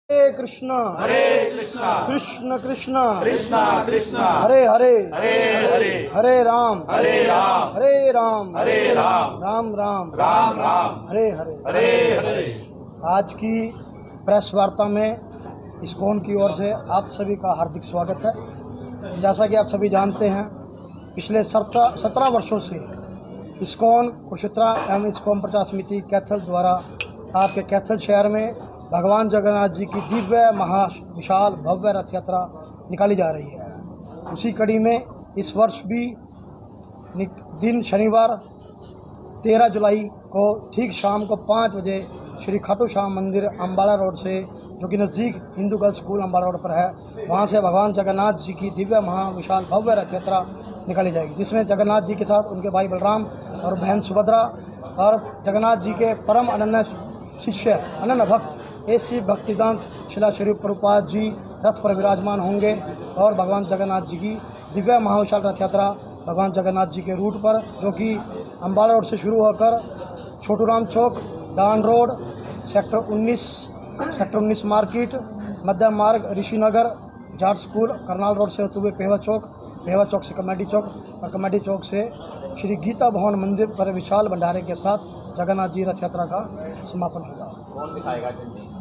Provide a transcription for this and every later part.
हरे कृष्णा कृष्ण कृष्ण हरे हरे हरे राम हरे राम राम हरे हरे। आज की प्रेस वार्ता में इस्कॉन की ओर से आप सभी का हार्दिक स्वागत है। जैसा कि आप सभी जानते हैं, पिछले 17 वर्षों से इस्कॉन कुरुक्षेत्र एवं इस्कॉन प्रचार समिति कैथल द्वारा आपके कैथल शहर में भगवान जगन्नाथ जी की दिव्य विशाल भव्य रथ यात्रा निकाली जा रही है। उसी कड़ी में इस वर्ष भी दिन शनिवार 13 जुलाई को ठीक शाम को 5 बजे श्री खाटू श्याम मंदिर अम्बाला रोड से, जो कि नज़दीक Hindu girls school Ambala road पर है, वहां से भगवान जगन्नाथ जी की दिव्य विशाल भव्य रथ यात्रा निकाली जाएगी, जिसमें जगन्नाथ जी के साथ उनके भाई बलराम और बहन सुभद्रा और जगन्नाथ जी के परम अनन्य शिष्य अनन्य भक्त ऐसी भक्तिदांत शिला स्वरूप प्रभुपाद जी रथ पर विराजमान होंगे और भगवान जगन्नाथ जी की दिव्य महाविशाल रथ यात्रा भगवान जगन्नाथ जी के रूट पर, जो कि अम्बाला रोड से शुरू होकर छोटू राम चौक, डान रोड, सेक्टर 19 मार्केट, मध्य मार्ग, ऋषिनगर, जाट स्कूल, करनाल रोड से होते हुए पेहवा चौक से कमेटी चौक और कमेटी चौक से श्री गीता भवन मंदिर पर विशाल भंडारे के साथ जगन्नाथ जी रथ यात्रा का समापन होगा। कौन दिखाएगा?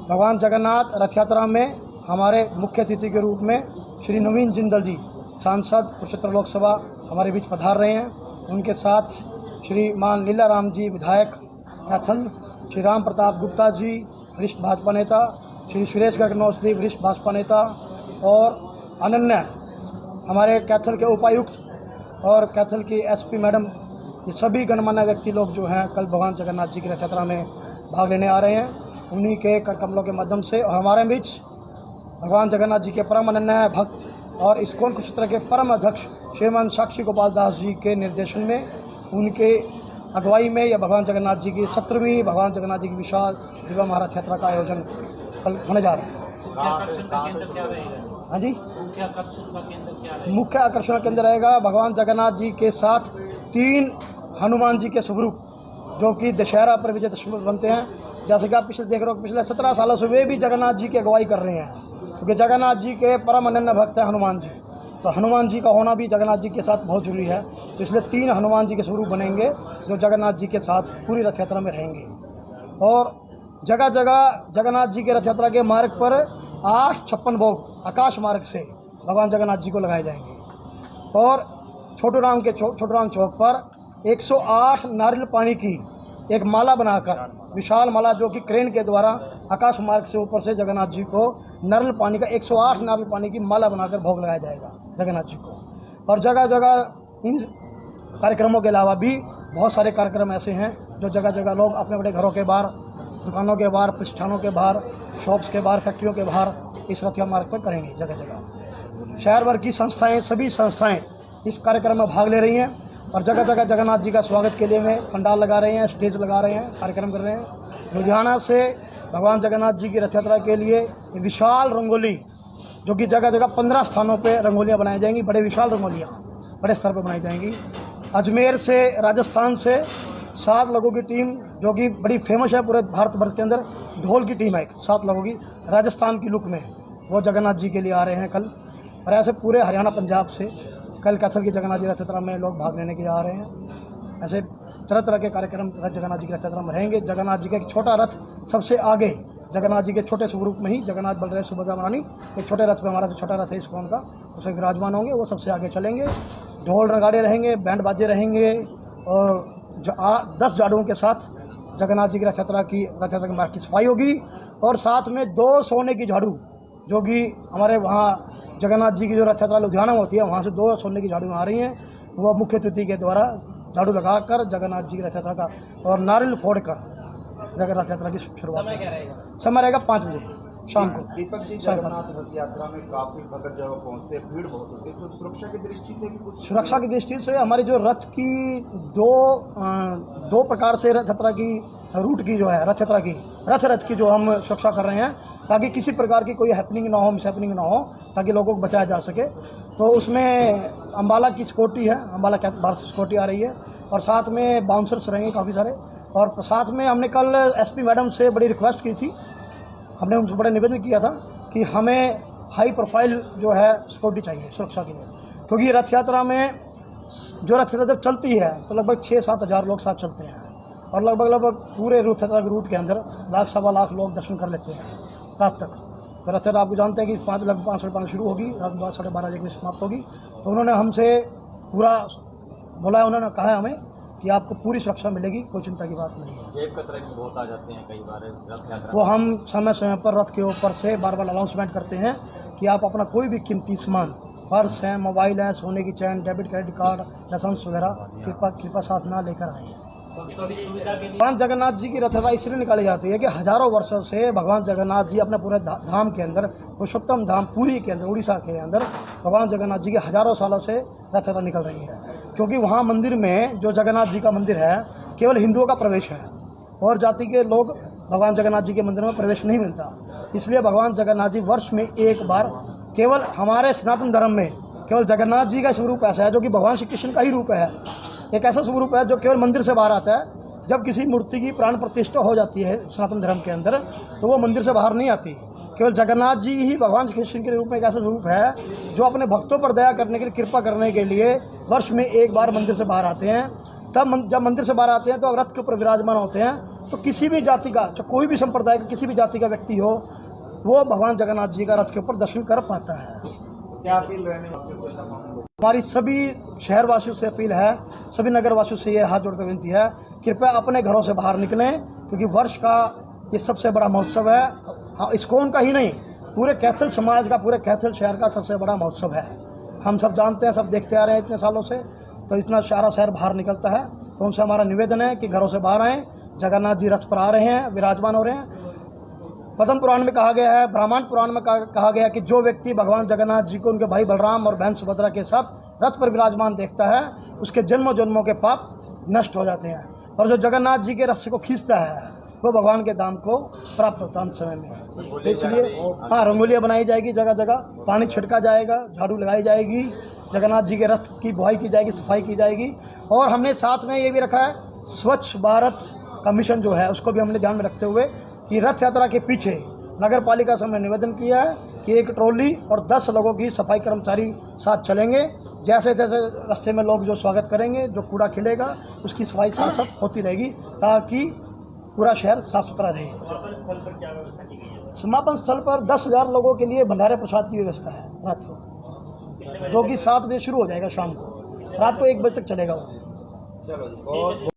भगवान जगन्नाथ रथ यात्रा में हमारे मुख्य अतिथि के रूप में श्री नवीन जिंदल जी, सांसद कुरुक्षेत्र लोकसभा, हमारे बीच पधार रहे हैं। उनके साथ श्री मान लीला राम जी, विधायक कैथल, श्री राम प्रताप गुप्ता जी, वरिष्ठ भाजपा नेता, श्री सुरेश गर्ग नौसदी, वरिष्ठ भाजपा नेता, और अनन्या हमारे कैथल के उपायुक्त और कैथल की एसपी मैडम, ये सभी गणमान्य व्यक्ति लोग जो हैं कल भगवान जगन्नाथ जी की रथ यात्रा में भाग लेने आ रहे हैं। उन्हीं के कर कमलों के माध्यम से और हमारे बीच भगवान जगन्नाथ जी के परम अनन्य भक्त और इस्कॉन कुरुक्षेत्र के परम अध्यक्ष श्रीमान साक्षी गोपाल दास जी के निर्देशन में, उनके अगुवाई में यह भगवान जगन्नाथ जी की 17वीं भगवान जगन्नाथ जी की विशाल दिव्य महारथ यात्रा का आयोजन कल होने जा रहा है। हाँ जी, मुख्य आकर्षण केंद्र रहेगा भगवान जगन्नाथ जी के साथ 3 हनुमान जी के स्वरूप, जो कि दशहरा पर विजय दशमी बनते हैं। जैसे कि आप पिछले देख रहे हो, पिछले 17 सालों से वे भी जगन्नाथ जी की अगुवाई कर रहे हैं, क्योंकि जगन्नाथ जी के परम अनन्य भक्त हैं हनुमान जी। तो हनुमान जी का होना भी जगन्नाथ जी के साथ बहुत जरूरी है। तो इसलिए 3 हनुमान जी के स्वरूप बनेंगे, जो जगन्नाथ जी के साथ पूरी रथ यात्रा में रहेंगे। और जगह जगह जगन्नाथ जी के रथ यात्रा के मार्ग पर 8 56 भोग आकाश मार्ग से भगवान जगन्नाथ जी को लगाए जाएंगे। और छोटू राम चौक पर 108 नारियल पानी की एक माला बनाकर, विशाल माला, जो कि क्रेन के द्वारा आकाश मार्ग से ऊपर से जगन्नाथ जी को नारियल पानी का 108 नारियल पानी की माला बनाकर भोग लगाया जाएगा जगन्नाथ जी को। और जगह जगह इन कार्यक्रमों के अलावा भी बहुत सारे कार्यक्रम ऐसे हैं जो जगह जगह लोग अपने बड़े घरों के बाहर, दुकानों के बाहर, प्रतिष्ठानों के बाहर, शॉप्स के बाहर, फैक्ट्रियों के बाहर इस रथ मार्ग पर करेंगे। जगह जगह शहर भर की संस्थाएं, सभी संस्थाएं इस कार्यक्रम में भाग ले रही हैं और जगह जगह जगन्नाथ जी का स्वागत के लिए में पंडाल लगा रहे हैं, स्टेज लगा रहे हैं, कार्यक्रम कर रहे हैं। लुधियाना से भगवान जगन्नाथ जी की रथ यात्रा के लिए विशाल रंगोली, जो कि जगह जगह 15 स्थानों पे रंगोलियाँ बनाई जाएंगी, बड़े विशाल रंगोलियाँ बड़े स्तर पर बनाई जाएंगी। अजमेर से, राजस्थान से 7 लोगों की टीम, जो कि बड़ी फेमस है पूरे भारत वर्ष के अंदर, ढोल की टीम है 7 लोगों की, राजस्थान की लुक में, वो जगन्नाथ जी के लिए आ रहे हैं कल। और ऐसे पूरे हरियाणा, पंजाब से कल कैथल की जगन्नाथ जी रथ यात्रा में लोग भाग लेने के लिए आ रहे हैं। ऐसे तरह तरह के कार्यक्रम जगन्नाथ जी की रथ यात्रा में रहेंगे। जगन्नाथ जी का एक छोटा रथ सबसे आगे, जगन्नाथ जी के छोटे स्वरूप में ही जगन्नाथ, बलराम, सुभद्रा, रानी, एक छोटे रथ में, हमारा जो छोटा रथ है इस्कॉन का, उसमें विराजमान होंगे, वो सबसे आगे चलेंगे। ढोल नगाड़े रहेंगे, बैंड बाजे रहेंगे और 10 जाड़ों के साथ जगन्नाथ जी की रथ यात्रा के मार्ग की सफाई होगी। और साथ में 2 सोने की झाड़ू, जो कि हमारे वहाँ जगन्नाथ जी की जो रथ यात्रा लुधियाना में होती है, वहाँ से 2 सोने की झाड़ू आ रही हैं, वो मुख्य अतिथि के द्वारा झाड़ू लगाकर जगन्नाथ जी की रथ यात्रा का और नारियल फोड़कर रथ यात्रा की शुरुआत। समय रहेगा 5 बजे शाम को। दीपक जी, जगन्नाथ रथ यात्रा में काफी भक्त जगह पहुंचते, भीड़ बहुत होती है, तो सुरक्षा की दृष्टि से भी कुछ? सुरक्षा की दृष्टि से हमारी जो रथ की दो प्रकार से रथ यात्रा की रूट की जो है, रथ की जो हम सुरक्षा कर रहे हैं, ताकि किसी प्रकार की कोई हैपनिंग ना हो, मिसहैपनिंग ना हो, ताकि लोगों को बचाया जा सके। तो उसमें अम्बाला की सिक्योरिटी है, अम्बाला बाहर से सिक्योरिटी आ रही है, और साथ में बाउंसर्स रहेंगे काफ़ी सारे। और साथ में हमने कल एसपी मैडम से बड़ी रिक्वेस्ट की थी हमने उनसे बड़े निवेदन किया था कि हमें हाई प्रोफाइल जो है सिक्योरिटी चाहिए सुरक्षा के लिए, क्योंकि रथ यात्रा में जो रथ यात्रा जब चलती है तो लगभग 6-7 हज़ार लोग साथ चलते हैं और लगभग पूरे रथ यात्रा के रूट के अंदर 1-1.25 लाख लोग दर्शन कर लेते हैं रात तक। तो रथ यात्रा आपको जानते हैं कि 5 शुरू होगी, रात 12-12:30 में समाप्त होगी। तो उन्होंने हमसे पूरा बोला, उन्होंने कहा है हमें कि आपको पूरी सुरक्षा मिलेगी, कोई चिंता की बात नहीं है। जेब कतरे भी बहुत आ जाते हैं कई बार रथ यात्रा। वो हम समय समय पर रथ के ऊपर से बार अनाउंसमेंट करते हैं कि आप अपना कोई भी कीमती सामान, पर्स है, मोबाइल है, सोने की चैन, डेबिट क्रेडिट कार्ड, लाइसेंस वगैरह कृपा साथ ना लेकर आए। भगवान जगन्नाथ जी की रथ यात्रा इसलिए निकाली जाती है कि हजारों वर्षों से भगवान जगन्नाथ जी अपने पूरे धाम के अंदर, पुरुषोत्तम धाम पुरी के अंदर, उड़ीसा के अंदर भगवान जगन्नाथ जी के हजारों सालों से रथ यात्रा निकल रही है। क्योंकि वहाँ मंदिर में जो जगन्नाथ जी का मंदिर है केवल हिंदुओं का प्रवेश है और जाति के लोग भगवान जगन्नाथ जी के मंदिर में प्रवेश नहीं मिलता। इसलिए भगवान जगन्नाथ जी वर्ष में एक बार, केवल हमारे सनातन धर्म में केवल जगन्नाथ जी का स्वरूप ऐसा है जो कि भगवान श्री कृष्ण का ही रूप है, एक ऐसा स्वरूप है जो केवल मंदिर से बाहर आता है। जब किसी मूर्ति की प्राण प्रतिष्ठा हो जाती है सनातन धर्म के अंदर तो वो मंदिर से बाहर नहीं आती। केवल जगन्नाथ जी ही भगवान कृष्ण के रूप में एक ऐसा स्वरूप है जो अपने भक्तों पर दया करने के लिए, कृपा करने के लिए वर्ष में एक बार मंदिर से बाहर आते हैं। तब जब मंदिर से बाहर आते हैं तो रथ के ऊपर विराजमान होते हैं। तो किसी भी जाति का, चाहे कोई भी संप्रदाय का, किसी भी जाति का व्यक्ति हो, वो भगवान जगन्नाथ जी का रथ के ऊपर दर्शन कर पाता है। क्या अपील रहने वाली? हमारी सभी शहरवासियों से अपील है, सभी नगरवासियों से ये हाथ जोड़कर विनती है, कृपया अपने घरों से बाहर निकलें, क्योंकि वर्ष का ये सबसे बड़ा महोत्सव है। हाँ, इस्कॉन का ही नहीं, पूरे कैथल समाज का, पूरे कैथल शहर का सबसे बड़ा महोत्सव है। हम सब जानते हैं, सब देखते आ रहे हैं इतने सालों से, तो इतना सारा शहर बाहर निकलता है। तो उनसे हमारा निवेदन है कि घरों से बाहर आएँ। जगन्नाथ जी रथ पर आ रहे हैं, विराजमान हो रहे हैं। पद्म पुराण में कहा गया है, ब्राह्मण पुराण में कहा गया है कि जो व्यक्ति भगवान जगन्नाथ जी को उनके भाई बलराम और बहन सुभद्रा के साथ रथ पर विराजमान देखता है, उसके जन्मों जन्मों के पाप नष्ट हो जाते हैं, और जो जगन्नाथ जी के रस्से को खींचता है वो भगवान के धाम को प्राप्त होता है अंत समय में। तो इसलिए हाँ, रंगोलियाँ बनाई जाएगी, जगह जगह पानी छिड़का जाएगा, झाड़ू लगाई जाएगी, जगन्नाथ जी के रथ की बुआई की जाएगी, सफाई की जाएगी। और हमने साथ में ये भी रखा है, स्वच्छ भारत का मिशन जो है उसको भी हमने ध्यान में रखते हुए कि रथ यात्रा के पीछे नगर पालिका से हमने निवेदन किया है कि एक ट्रॉली और 10 लोगों की सफाई कर्मचारी साथ चलेंगे। जैसे जैसे रास्ते में लोग जो स्वागत करेंगे, जो कूड़ा खिलेगा, उसकी सफाई साथ साथ होती रहेगी ताकि पूरा शहर साफ सुथरा रहे। समापन स्थल पर 10,000 लोगों के लिए भंडारे प्रसाद की व्यवस्था है रात को, जो कि 7 बजे शुरू हो जाएगा, शाम को, रात को 1 बजे तक चलेगा वो। चलो, बहुत